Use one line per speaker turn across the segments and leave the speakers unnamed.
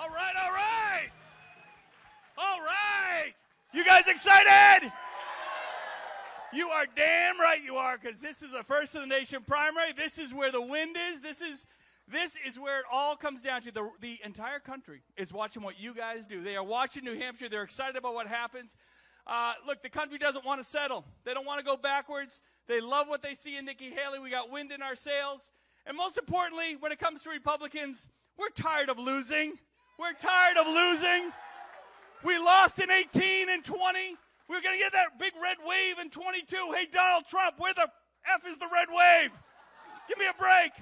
All right, all right. All right. You guys excited? You are damn right you are, because this is a first of the nation primary. This is where the wind is. This is where it all comes down to. The entire country is watching what you guys do. They are watching New Hampshire. They're excited about what happens. Look, the country doesn't want to settle. They don't want to go backwards. They love what they see in Nikki Haley. We got wind in our sails. And most importantly, when it comes to Republicans, we're tired of losing. We're tired of losing. We lost in 18 and 20. We're going to get that big red wave in 22. Hey, Donald Trump, where the F is the red wave? Give me a break.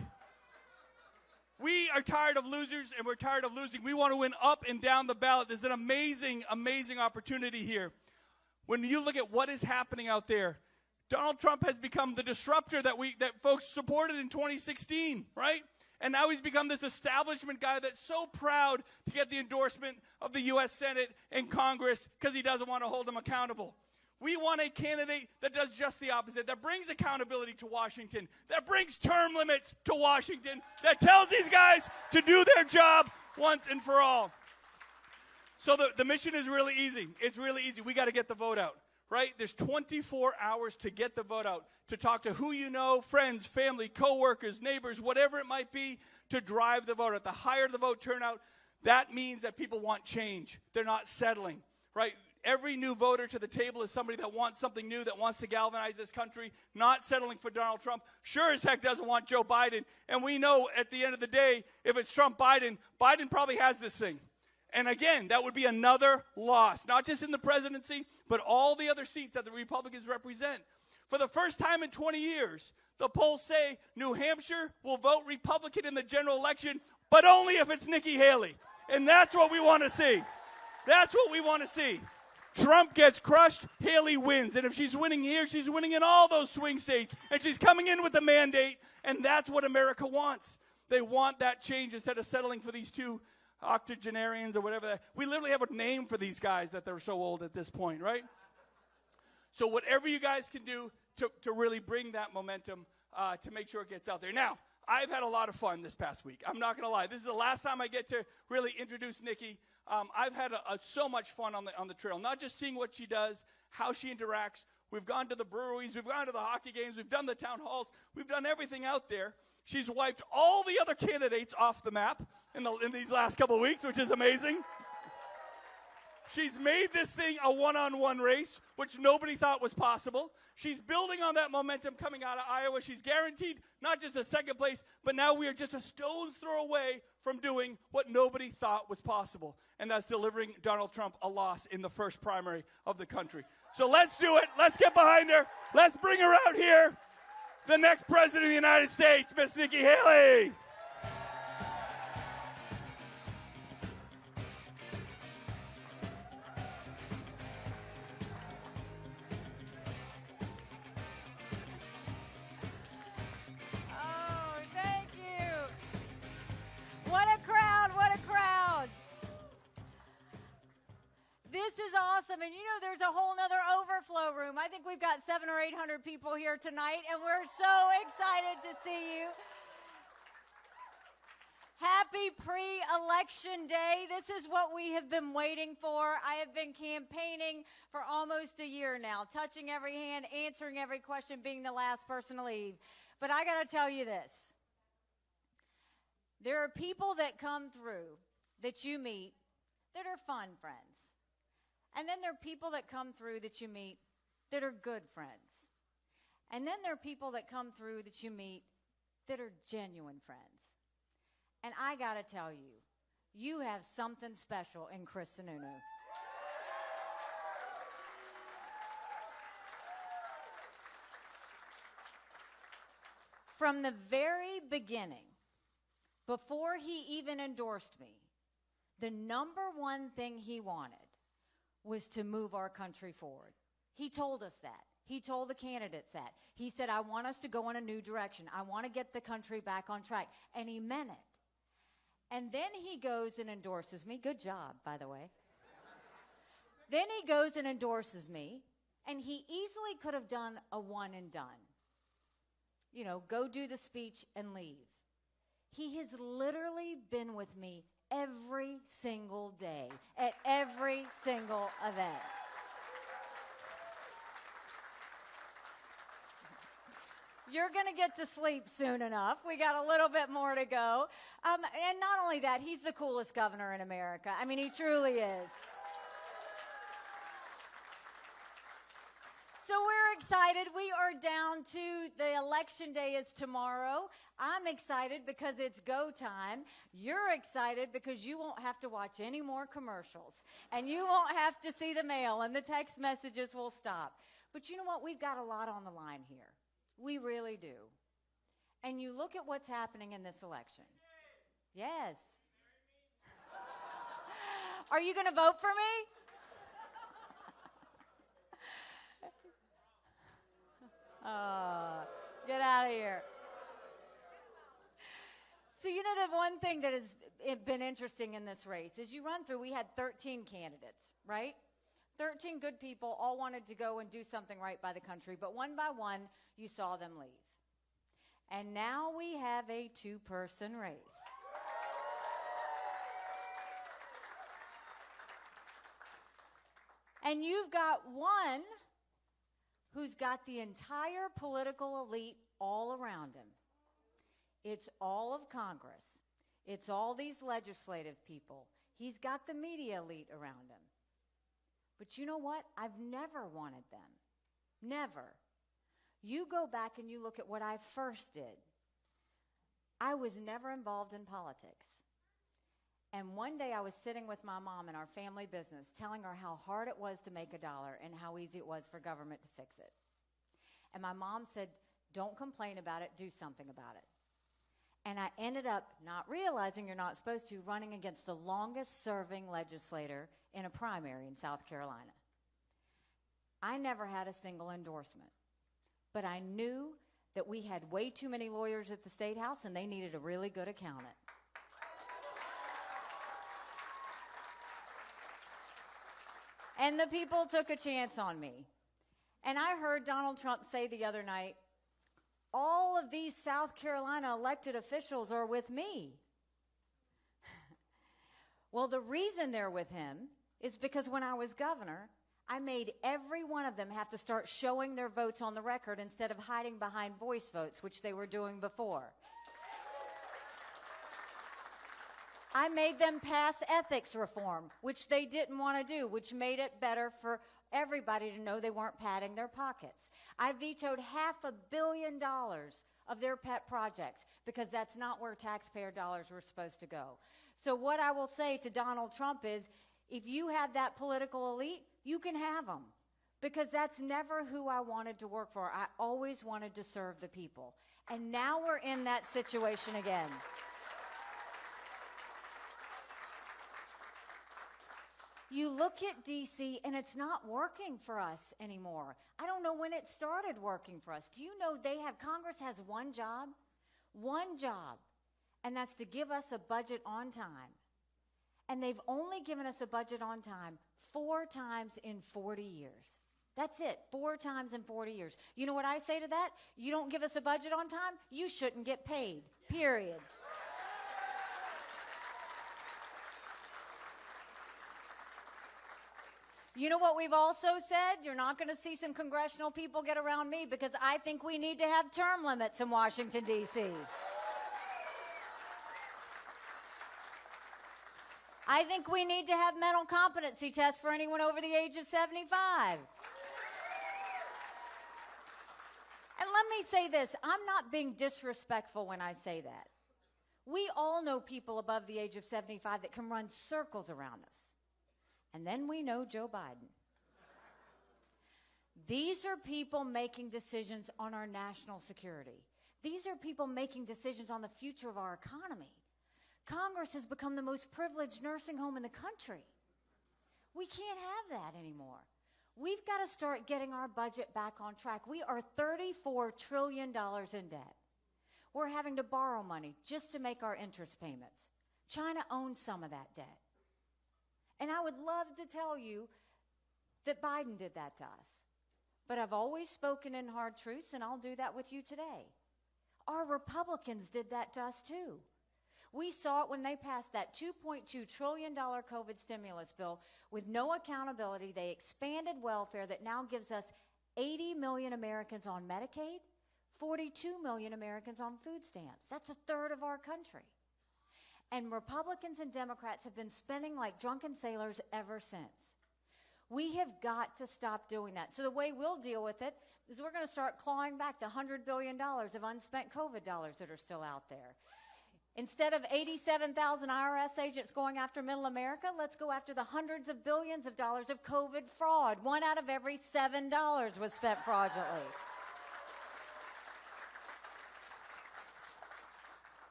We are tired of losers, and we're tired of losing. We want to win up and down the ballot. There's an amazing, amazing opportunity here. When you look at what is happening out there, Donald Trump has become the disruptor that folks supported in 2016, right? And now he's become this establishment guy that's so proud to get the endorsement of the U.S. Senate and Congress because he doesn't want to hold them accountable. We want a candidate that does just the opposite, that brings accountability to Washington, that brings term limits to Washington, that tells these guys to do their job once and for all. So the mission is really easy. It's really easy. We got to get the vote out. Right? There's 24 hours to get the vote out, to talk to who you know, friends, family, coworkers, neighbors, whatever it might be, to drive the vote out. The higher the vote turnout, that means that people want change. They're not settling, right? Every new voter to the table is somebody that wants something new, that wants to galvanize this country, not settling for Donald Trump. Sure as heck doesn't want Joe Biden. And we know at the end of the day, if it's Trump-Biden, Biden probably has this thing. And again, that would be another loss, not just in the presidency, but all the other seats that the Republicans represent. For the first time in 20 years, the polls say New Hampshire will vote Republican in the general election, but only if it's Nikki Haley. And that's what we want to see. That's what we want to see. Trump gets crushed, Haley wins. And if she's winning here, she's winning in all those swing states. And she's coming in with the mandate, and that's what America wants. They want that change instead of settling for these two octogenarians or whatever. We literally have a name for these guys that they're so old at this point, right? So whatever you guys can do to really bring that momentum to make sure it gets out there. Now, I've had a lot of fun this past week. I'm not going to lie. This is the last time I get to really introduce Nikki. I've had so much fun on the trail, not just seeing what she does, how she interacts. We've gone to the breweries. We've gone to the hockey games. We've done the town halls. We've done everything out there. She's wiped all the other candidates off the map in these last couple of weeks, which is amazing. She's made this thing a one-on-one race, which nobody thought was possible. She's building on that momentum coming out of Iowa. She's guaranteed not just a second place, but now we are just a stone's throw away from doing what nobody thought was possible, and that's delivering Donald Trump a loss in the first primary of the country. So let's do it. Let's get behind her. Let's bring her out here. The next president of the United States, Miss Nikki Haley.
Oh, thank you. What a crowd, what a crowd. This is awesome. And you know, there's a whole nother overflow room. I think we've got 700 or 800 people here tonight, and we're so excited to see you. Happy pre-election day. This is what we have been waiting for. I have been campaigning for almost a year now, touching every hand, answering every question, being the last person to leave. But I got to tell you this. There are people that come through that you meet that are fun friends. And then there are people that come through that you meet that are good friends. And then there are people that come through that you meet that are genuine friends. And I got to tell you, you have something special in Chris Sununu. From the very beginning, before he even endorsed me, the number one thing he wanted was to move our country forward. He told us that. He told the candidates that. He said, I want us to go in a new direction. I want to get the country back on track. And he meant it. And then he goes and endorses me. Good job, by the way. Then he goes and endorses me. And he easily could have done a one and done. You know, go do the speech and leave. He has literally been with me every single day, at every single event. You're going to get to sleep soon enough. We got a little bit more to go. And not only that, he's the coolest governor in America. I mean, he truly is. So we're excited. We are down to the election day is tomorrow. I'm excited because it's go time. You're excited because you won't have to watch any more commercials. And you won't have to see the mail, and the text messages will stop. But you know what? We've got a lot on the line here. We really do. And you look at what's happening in this election. Yes. Are you going to vote for me? Oh, get out of here. So, you know, the one thing that has been interesting in this race is you run through, we had 13 candidates, right? 13 good people all wanted to go and do something right by the country, but one by one, you saw them leave. And now we have a two-person race. And you've got one who's got the entire political elite all around him. It's all of Congress. It's all these legislative people. He's got the media elite around him. But you know what? I've never wanted them. Never. You go back and you look at what I first did. I was never involved in politics. And one day I was sitting with my mom in our family business, telling her how hard it was to make $1 and how easy it was for government to fix it. And my mom said, don't complain about it, do something about it. And I ended up, not realizing you're not supposed to, running against the longest serving legislator in a primary in South Carolina. I never had a single endorsement, but I knew that we had way too many lawyers at the State House and they needed a really good accountant. And the people took a chance on me. And I heard Donald Trump say the other night, all of these South Carolina elected officials are with me. Well, the reason they're with him is because when I was governor, I made every one of them have to start showing their votes on the record instead of hiding behind voice votes, which they were doing before. I made them pass ethics reform, which they didn't want to do, which made it better for everybody to know they weren't padding their pockets. I vetoed $500 million of their pet projects because that's not where taxpayer dollars were supposed to go. So what I will say to Donald Trump is, if you have that political elite, you can have them, because that's never who I wanted to work for. I always wanted to serve the people. And now we're in that situation again. You look at D.C., and it's not working for us anymore. I don't know when it started working for us. Do you know Congress has one job, and that's to give us a budget on time. And they've only given us a budget on time 4 times in 40 years. That's it, 4 times in 40 years. You know what I say to that? You don't give us a budget on time, you shouldn't get paid, period. You know what we've also said? You're not going to see some congressional people get around me, because I think we need to have term limits in Washington, D.C. I think we need to have mental competency tests for anyone over the age of 75. And let me say this, I'm not being disrespectful when I say that. We all know people above the age of 75 that can run circles around us. And then we know Joe Biden. These are people making decisions on our national security. These are people making decisions on the future of our economy. Congress has become the most privileged nursing home in the country. We can't have that anymore. We've got to start getting our budget back on track. We are $34 trillion in debt. We're having to borrow money just to make our interest payments. China owns some of that debt. And I would love to tell you that Biden did that to us. But I've always spoken in hard truths, and I'll do that with you today. Our Republicans did that to us too. We saw it when they passed that $2.2 trillion COVID stimulus bill with no accountability. They expanded welfare that now gives us 80 million Americans on Medicaid, 42 million Americans on food stamps. That's a third of our country. And Republicans and Democrats have been spending like drunken sailors ever since. We have got to stop doing that. So the way we'll deal with it is we're going to start clawing back the $100 billion of unspent COVID dollars that are still out there. Instead of 87,000 IRS agents going after middle America, let's go after the hundreds of billions of dollars of COVID fraud. 1 out of every $7 was spent fraudulently.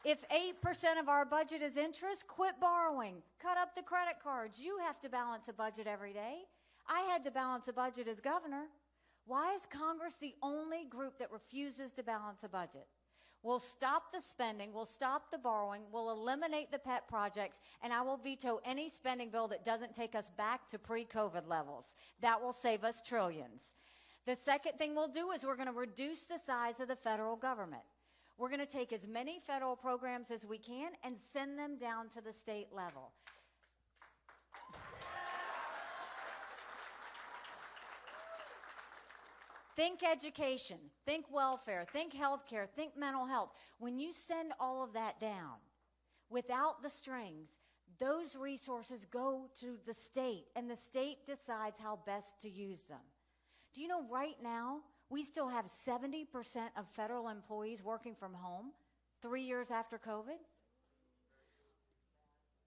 If 8% of our budget is interest, quit borrowing. Cut up the credit cards. You have to balance a budget every day. I had to balance a budget as governor. Why is Congress the only group that refuses to balance a budget? We'll stop the spending, we'll stop the borrowing, we'll eliminate the pet projects, and I will veto any spending bill that doesn't take us back to pre-COVID levels. That will save us trillions. The second thing we'll do is we're going to reduce the size of the federal government. We're going to take as many federal programs as we can and send them down to the state level. Think education, think welfare, think healthcare, think mental health. When you send all of that down without the strings, those resources go to the state, and the state decides how best to use them. Do you know right now, we still have 70% of federal employees working from home 3 years after COVID?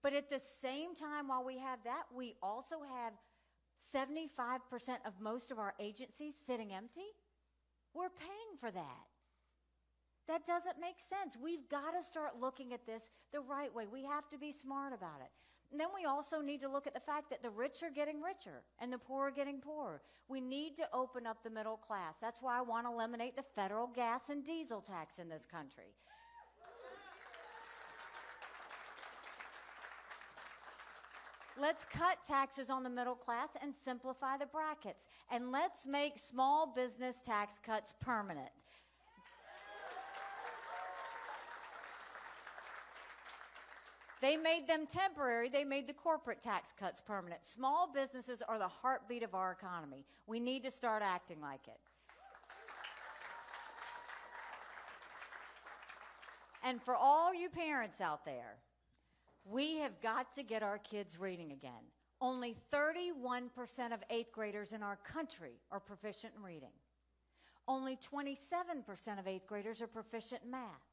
But at the same time, while we have that, we also have 75% of most of our agencies sitting empty. We're paying for that. That doesn't make sense. We've got to start looking at this the right way. We have to be smart about it. And then we also need to look at the fact that the rich are getting richer and the poor are getting poorer. We need to open up the middle class. That's why I want to eliminate the federal gas and diesel tax in this country. Let's cut taxes on the middle class and simplify the brackets. And let's make small business tax cuts permanent. They made them temporary. They made the corporate tax cuts permanent. Small businesses are the heartbeat of our economy. We need to start acting like it. And for all you parents out there, we have got to get our kids reading again. Only 31% of 8th graders in our country are proficient in reading. Only 27% of 8th graders are proficient in math.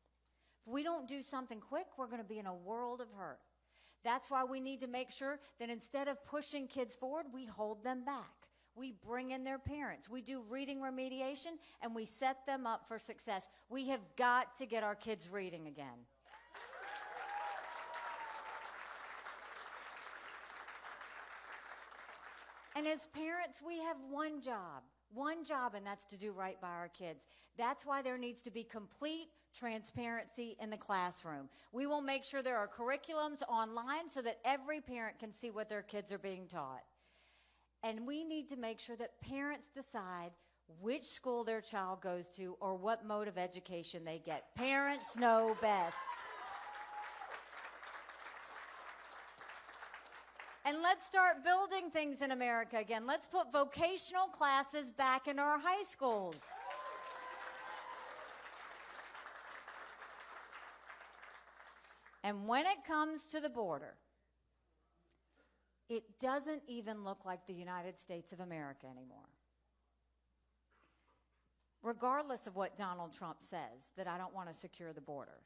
If we don't do something quick, we're going to be in a world of hurt. That's why we need to make sure that instead of pushing kids forward, we hold them back. We bring in their parents. We do reading remediation, and we set them up for success. We have got to get our kids reading again. And as parents, we have one job, and that's to do right by our kids. That's why there needs to be complete transparency in the classroom. We will make sure there are curriculums online so that every parent can see what their kids are being taught. And we need to make sure that parents decide which school their child goes to or what mode of education they get. Parents know best. And let's start building things in America again. Let's put vocational classes back in our high schools. And when it comes to the border, it doesn't even look like the United States of America anymore. Regardless of what Donald Trump says, that I don't want to secure the border.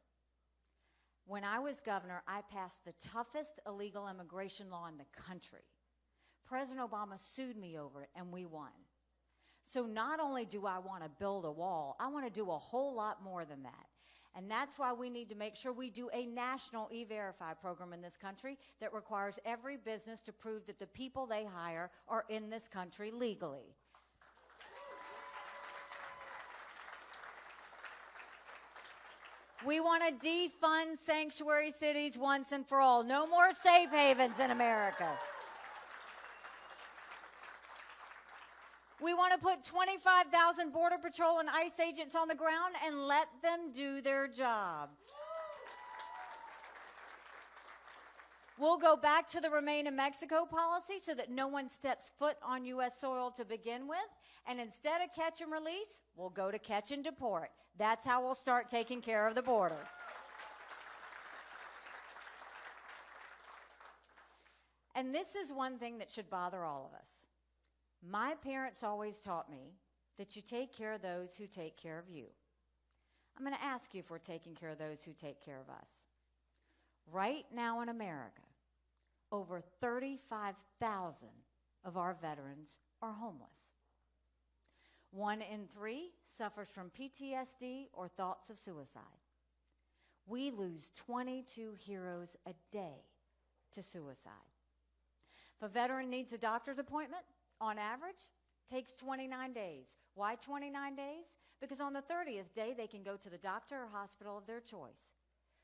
When I was governor, I passed the toughest illegal immigration law in the country. President Obama sued me over it, and we won. So not only do I want to build a wall, I want to do a whole lot more than that. And that's why we need to make sure we do a national E-Verify program in this country that requires every business to prove that the people they hire are in this country legally. We want to defund sanctuary cities once and for all. No more safe havens in America. We want to put 25,000 Border Patrol and ICE agents on the ground and let them do their job. We'll go back to the Remain in Mexico policy so that no one steps foot on U.S. soil to begin with. And instead of catch and release, we'll go to catch and deport. That's how we'll start taking care of the border. And this is one thing that should bother all of us. My parents always taught me that you take care of those who take care of you. I'm going to ask you if we're taking care of those who take care of us. Right now in America, over 35,000 of our veterans are homeless. 1 in 3 suffers from PTSD or thoughts of suicide. We lose 22 heroes a day to suicide. If a veteran needs a doctor's appointment, on average, takes 29 days. Why 29 days? Because on the 30th day, they can go to the doctor or hospital of their choice.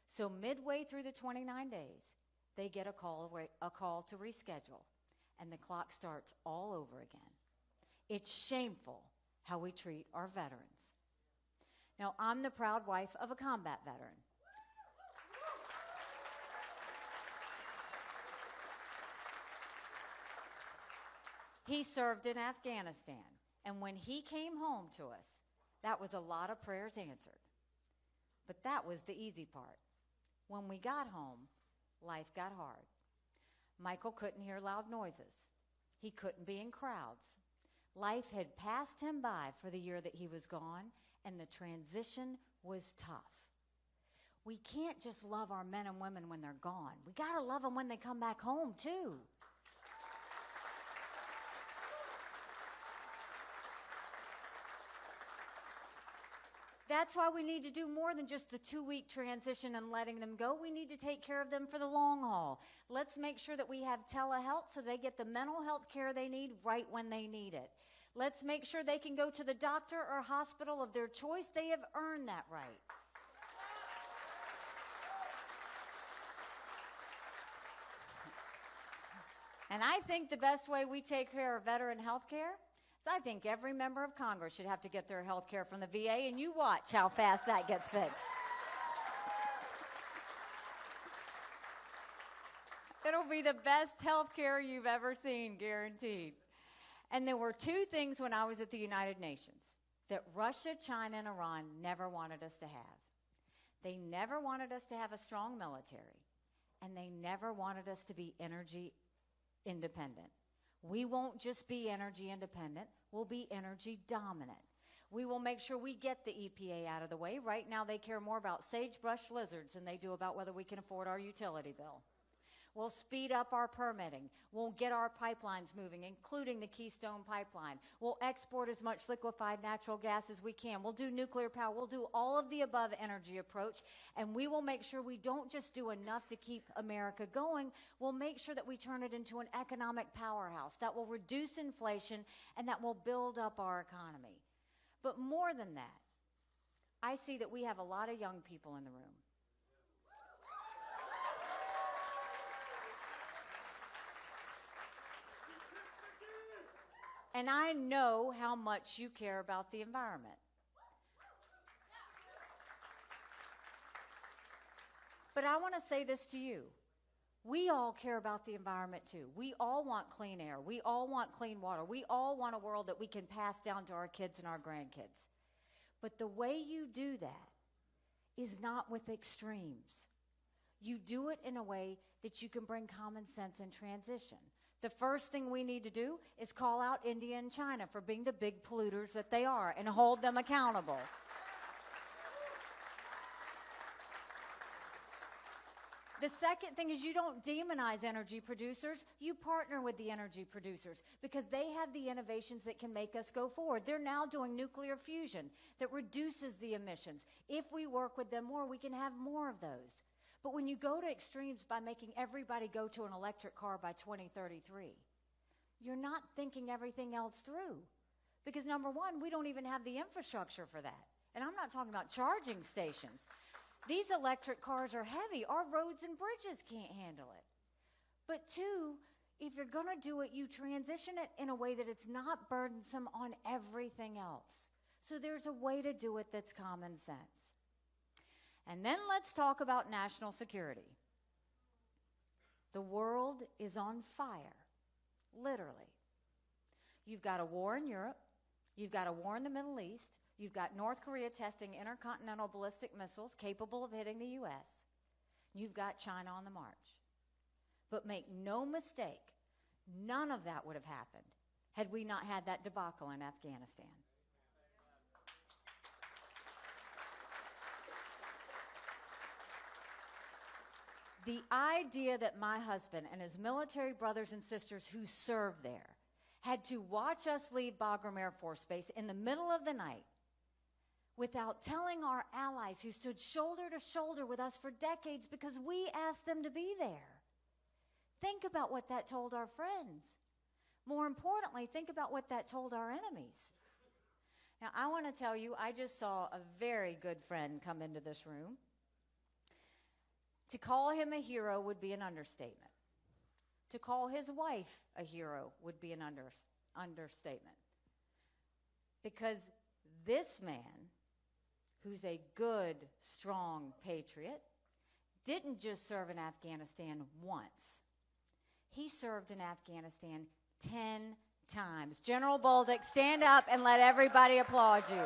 So midway through the 29 days, they get a call to reschedule, and the clock starts all over again. It's shameful how we treat our veterans. Now, I'm the proud wife of a combat veteran. He served in Afghanistan, and when he came home to us, that was a lot of prayers answered. But that was the easy part. When we got home, life got hard. Michael couldn't hear loud noises. He couldn't be in crowds. Life had passed him by for the year that he was gone, and the transition was tough. We can't just love our men and women when they're gone. We got to love them when they come back home, too. That's why we need to do more than just the 2-week transition and letting them go. We need to take care of them for the long haul. Let's make sure that we have telehealth so they get the mental health care they need right when they need it. Let's make sure they can go to the doctor or hospital of their choice. They have earned that right. And I think the best way we take care of veteran health care, I think every member of Congress should have to get their health care from the VA, and you watch how fast that gets fixed. It'll be the best health care you've ever seen, guaranteed. And there were 2 things when I was at the United Nations that Russia, China, and Iran never wanted us to have. They never wanted us to have a strong military, and they never wanted us to be energy independent. We won't just be energy independent, we'll be energy dominant. We will make sure we get the EPA out of the way. Right now they care more about sagebrush lizards than they do about whether we can afford our utility bill. We'll speed up our permitting. We'll get our pipelines moving, including the Keystone Pipeline. We'll export as much liquefied natural gas as we can. We'll do nuclear power. We'll do all of the above energy approach, and we will make sure we don't just do enough to keep America going. We'll make sure that we turn it into an economic powerhouse that will reduce inflation and that will build up our economy. But more than that, I see that we have a lot of young people in the room. And I know how much you care about the environment. But I want to say this to you. We all care about the environment too. We all want clean air. We all want clean water. We all want a world that we can pass down to our kids and our grandkids. But the way you do that is not with extremes. You do it in a way that you can bring common sense and transition. The first thing we need to do is call out India and China for being the big polluters that they are and hold them accountable. The second thing is you don't demonize energy producers. You partner with the energy producers because they have the innovations that can make us go forward. They're now doing nuclear fusion that reduces the emissions. If we work with them more, we can have more of those. But when you go to extremes by making everybody go to an electric car by 2033, you're not thinking everything else through. Because number one, we don't even have the infrastructure for that. And I'm not talking about charging stations. These electric cars are heavy. Our roads and bridges can't handle it. But two, if you're going to do it, you transition it in a way that it's not burdensome on everything else. So there's a way to do it that's common sense. And then let's talk about national security. The world is on fire, literally. You've got a war in Europe. You've got a war in the Middle East. You've got North Korea testing intercontinental ballistic missiles capable of hitting the U.S. You've got China on the march. But make no mistake, none of that would have happened had we not had that debacle in Afghanistan. The idea that my husband and his military brothers and sisters who served there had to watch us leave Bagram Air Force Base in the middle of the night without telling our allies who stood shoulder to shoulder with us for decades because we asked them to be there. Think about what that told our friends. More importantly, think about what that told our enemies. Now, I want to tell you, I just saw a very good friend come into this room. To call him a hero would be an understatement. To call his wife a hero would be an understatement. Because this man, who's a good, strong patriot, didn't just serve in Afghanistan once. He served in Afghanistan 10 times. General Bolduc, stand up and let everybody applaud you.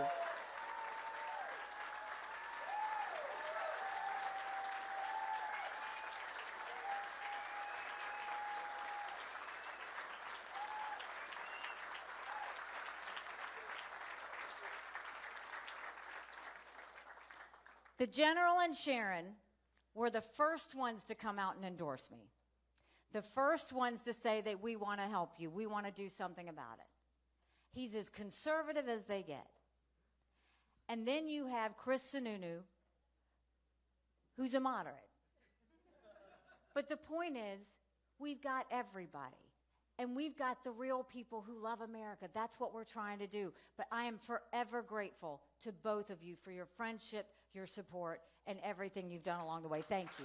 The General and Sharon were the first ones to come out and endorse me. The first ones to say that we want to help you. We want to do something about it. He's as conservative as they get. And then you have Chris Sununu, who's a moderate. But the point is, we've got everybody. And we've got the real people who love America. That's what we're trying to do. But I am forever grateful to both of you for your friendship, your support, and everything you've done along the way. Thank you.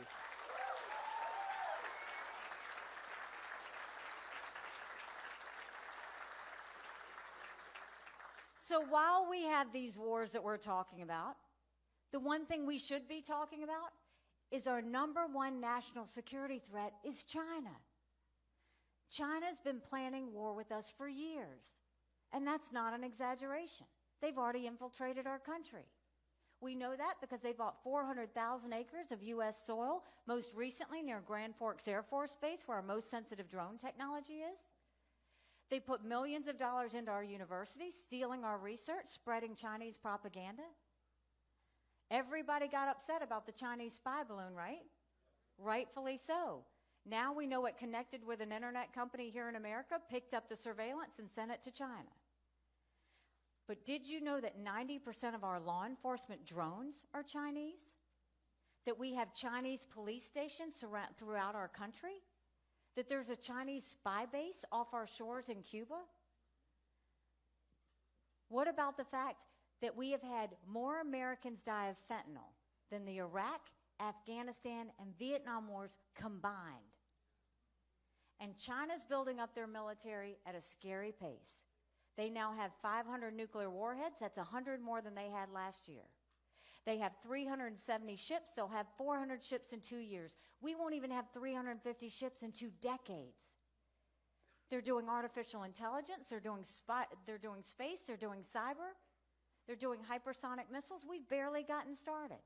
So while we have these wars that we're talking about, the one thing we should be talking about is our number one national security threat is China. China's been planning war with us for years, and that's not an exaggeration. They've already infiltrated our country. We know that because they bought 400,000 acres of U.S. soil, most recently near Grand Forks Air Force Base, where our most sensitive drone technology is. They put millions of dollars into our universities, stealing our research, spreading Chinese propaganda. Everybody got upset about the Chinese spy balloon, right? Rightfully so. Now we know it connected with an internet company here in America, picked up the surveillance, and sent it to China. But did you know that 90% of our law enforcement drones are Chinese? That we have Chinese police stations throughout our country? That there's a Chinese spy base off our shores in Cuba? What about the fact that we have had more Americans die of fentanyl than the Iraq, Afghanistan, and Vietnam wars combined? And China's building up their military at a scary pace. They now have 500 nuclear warheads. That's 100 more than they had last year. They have 370 ships. They'll have 400 ships in 2 years. We won't even have 350 ships in 2 decades. They're doing artificial intelligence. They're doing space. They're doing cyber. They're doing hypersonic missiles. We've barely gotten started.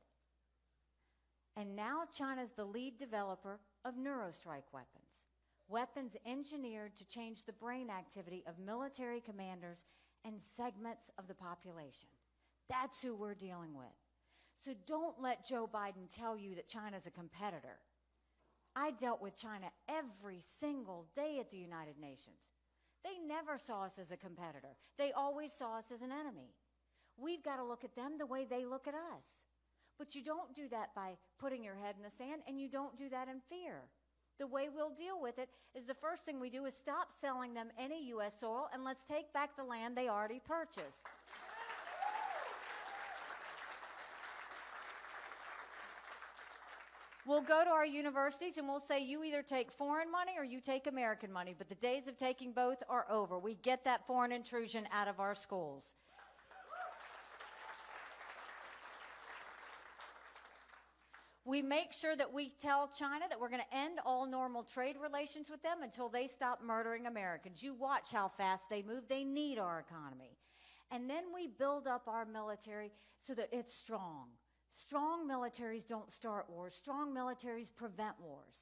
And now China's the lead developer of neurostrike weapons. Weapons engineered to change the brain activity of military commanders and segments of the population. That's who we're dealing with. So don't let Joe Biden tell you that China's a competitor. I dealt with China every single day at the United Nations. They never saw us as a competitor. They always saw us as an enemy. We've got to look at them the way they look at us. But you don't do that by putting your head in the sand, and you don't do that in fear. The way we'll deal with it is the first thing we do is stop selling them any U.S. soil, and let's take back the land they already purchased. We'll go to our universities and we'll say, you either take foreign money or you take American money, but the days of taking both are over. We get that foreign intrusion out of our schools. We make sure that we tell China that we're going to end all normal trade relations with them until they stop murdering Americans. You watch how fast they move. They need our economy. And then we build up our military so that it's strong. Strong militaries don't start wars. Strong militaries prevent wars.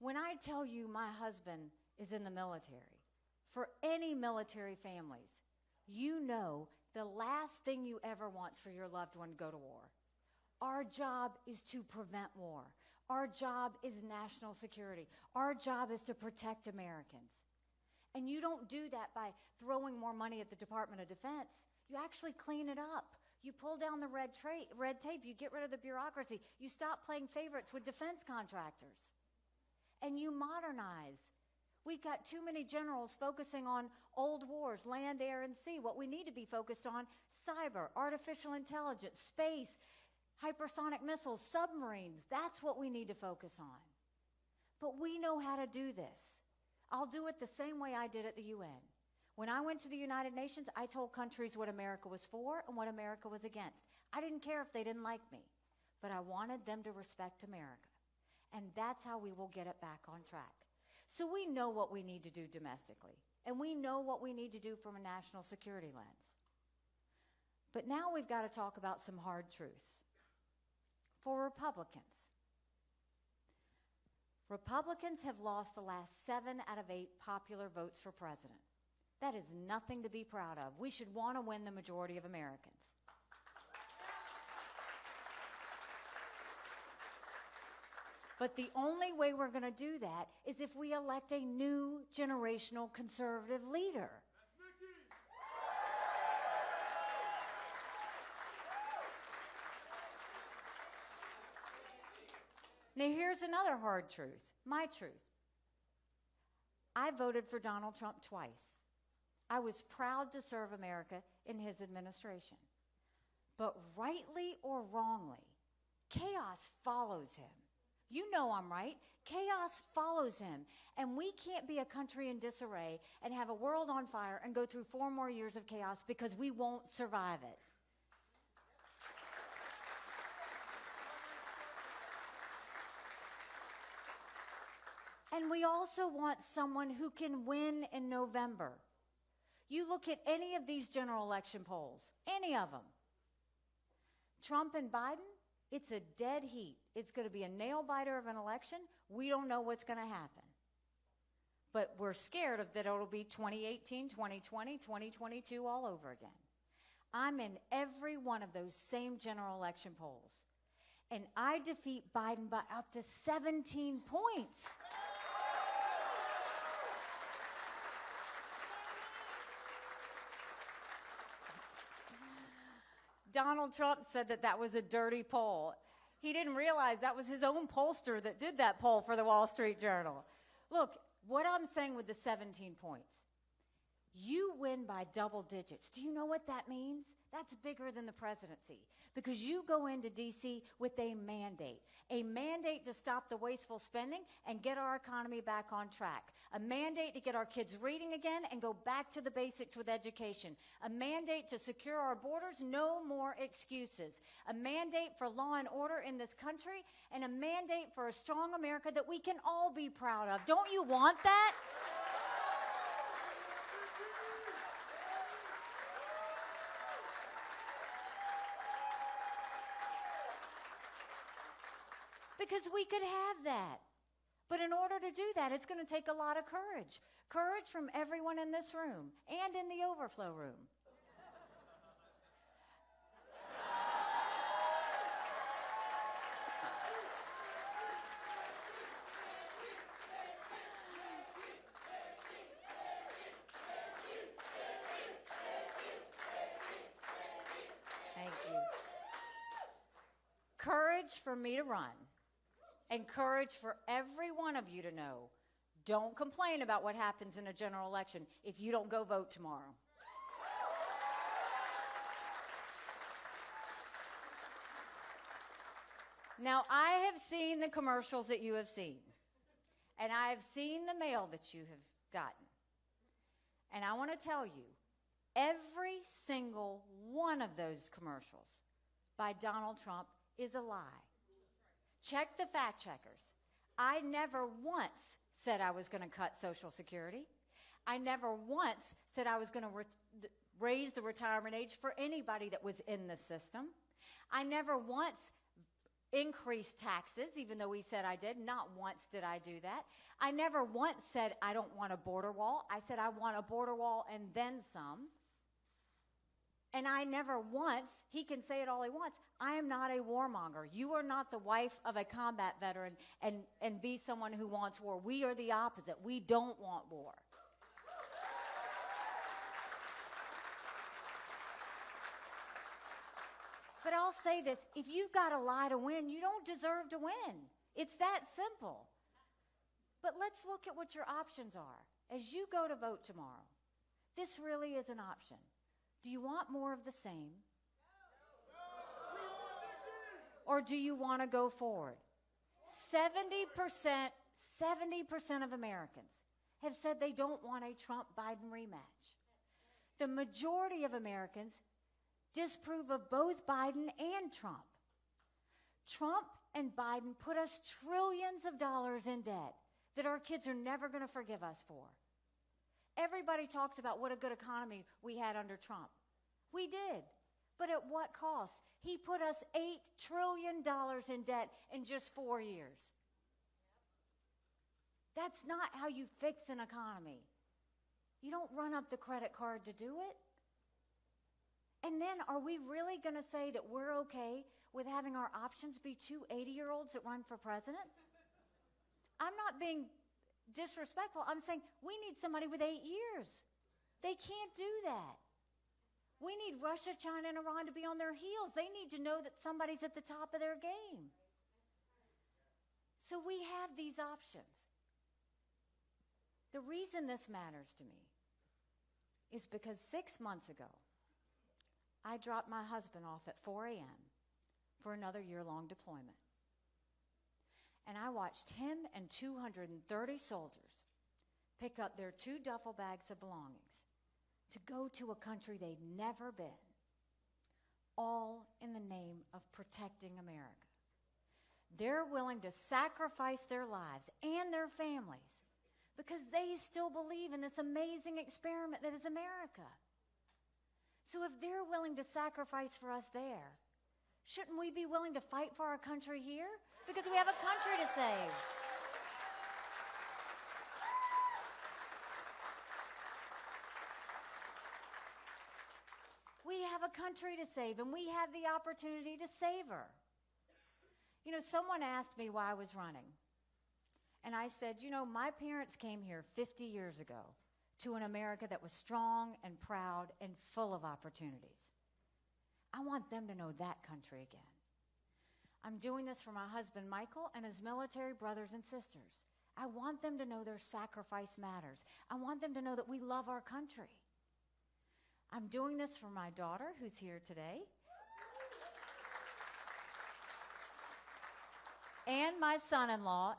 When I tell you my husband is in the military, for any military families, you know the last thing you ever want is for your loved one to go to war. Our job is to prevent war. Our job is national security. Our job is to protect Americans. And you don't do that by throwing more money at the Department of Defense. You actually clean it up. You pull down the red tape. You get rid of the bureaucracy. You stop playing favorites with defense contractors. And you modernize. We've got too many generals focusing on old wars, land, air, and sea. What we need to be focused on, cyber, artificial intelligence, space, hypersonic missiles, submarines. That's what we need to focus on. But we know how to do this. I'll do it the same way I did at the UN. When I went to the United Nations, I told countries what America was for and what America was against. I didn't care if they didn't like me, but I wanted them to respect America. And that's how we will get it back on track. So we know what we need to do domestically, and we know what we need to do from a national security lens. But now we've got to talk about some hard truths. For Republicans, Republicans have lost the last 7 out of 8 popular votes for president. That is nothing to be proud of. We should want to win the majority of Americans. But the only way we're going to do that is if we elect a new generational conservative leader.
That's Nikki.
Now, here's another hard truth, my truth. I voted for Donald Trump twice. I was proud to serve America in his administration. But rightly or wrongly, chaos follows him. You know I'm right. Chaos follows him. And we can't be a country in disarray and have a world on fire and go through 4 more years of chaos because we won't survive it. And we also want someone who can win in November. You look at any of these general election polls, any of them. Trump and Biden, it's a dead heat. It's going to be a nail-biter of an election. We don't know what's going to happen. But we're scared of that it'll be 2018, 2020, 2022 all over again. I'm in every one of those same general election polls. And I defeat Biden by up to 17 points. Donald Trump said that that was a dirty poll. He didn't realize that was his own pollster that did that poll for the Wall Street Journal. Look, what I'm saying with the 17 points, you win by double digits. Do you know what that means? That's bigger than the presidency because you go into D.C. with a mandate to stop the wasteful spending and get our economy back on track, a mandate to get our kids reading again and go back to the basics with education, a mandate to secure our borders, no more excuses, a mandate for law and order in this country, and a mandate for a strong America that we can all be proud of. Don't you want that? Because we could have that. But in order to do that, it's going to take a lot of courage. Courage from everyone in this room and in the overflow room. Thank you. Courage for me to run. And courage for every one of you to know, don't complain about what happens in a general election if you don't go vote tomorrow. Now, I have seen the commercials that you have seen, and I have seen the mail that you have gotten. And I want to tell you, Every single one of those commercials by Donald Trump is a lie. Check the fact checkers. I never once said I was going to cut Social Security. I never once said I was going to raise the retirement age for anybody that was in the system. I never once increased taxes, even though he said I did. Not once did I do that. I never once said I don't want a border wall. I said I want a border wall and then some. And I never once, he can say it all he wants, I am not a warmonger. You are not the wife of a combat veteran and be someone who wants war. We are the opposite. We don't want war. But I'll say this, if you've got to lie to win, you don't deserve to win. It's that simple. But let's look at what your options are. As you go to vote tomorrow, this really is an option. Do you want more of the same? Or do you want to go forward? 70% of Americans have said they don't want a Trump-Biden rematch. The majority of Americans disapprove of both Biden and Trump. Trump and Biden put us trillions of dollars in debt that our kids are never going to forgive us for. Everybody talks about what a good economy we had under Trump. We did. But at what cost? He put us $8 trillion in debt in just 4 years. That's not how you fix an economy. You don't run up the credit card to do it. And then are we really going to say that we're okay with having our options be two 80-year-olds that run for president? I'm not being disrespectful. I'm saying we need somebody with 8 years. They can't do that. We need Russia, China, and Iran to be on their heels. They need to know that somebody's at the top of their game. So we have these options. The reason this matters to me is because 6 months ago, I dropped my husband off at 4 a.m. for another year-long deployment. And I watched him and 230 soldiers pick up their 2 duffel bags of belongings to go to a country they'd never been, all in the name of protecting America. They're willing to sacrifice their lives and their families because they still believe in this amazing experiment that is America. So if they're willing to sacrifice for us there, shouldn't we be willing to fight for our country here? Because we have a country to save. We have a country to save, and we have the opportunity to save her. You know, someone asked me why I was running. And I said, you know, my parents came here 50 years ago to an America that was strong and proud and full of opportunities. I want them to know that country again. I'm doing this for my husband, Michael, and his military brothers and sisters. I want them to know their sacrifice matters. I want them to know that we love our country. I'm doing this for my daughter, who's here today, and my son-in-law.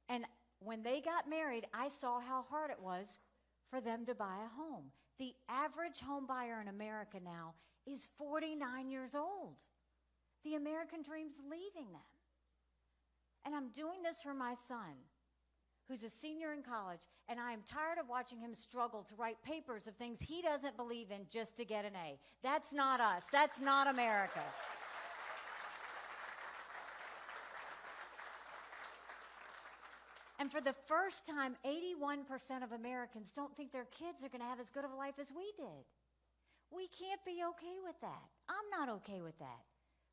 And when they got married, I saw how hard it was for them to buy a home. The average home buyer in America now is 49 years old. The American dream's leaving them. And I'm doing this for my son, who's a senior in college, and I am tired of watching him struggle to write papers of things he doesn't believe in just to get an A. That's not us. That's not America. And for the first time, 81% of Americans don't think their kids are going to have as good of a life as we did. We can't be okay with that. I'm not okay with that.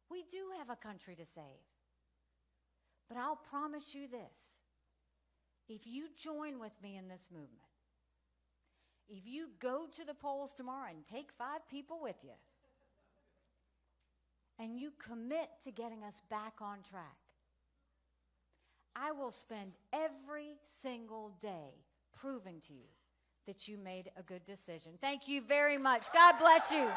We do have a country to save. But I'll promise you this. If you join with me in this movement, if you go to the polls tomorrow and take 5 people with you, and you commit to getting us back on track, I will spend every single day proving to you that you made a good decision. Thank you very much. God bless you.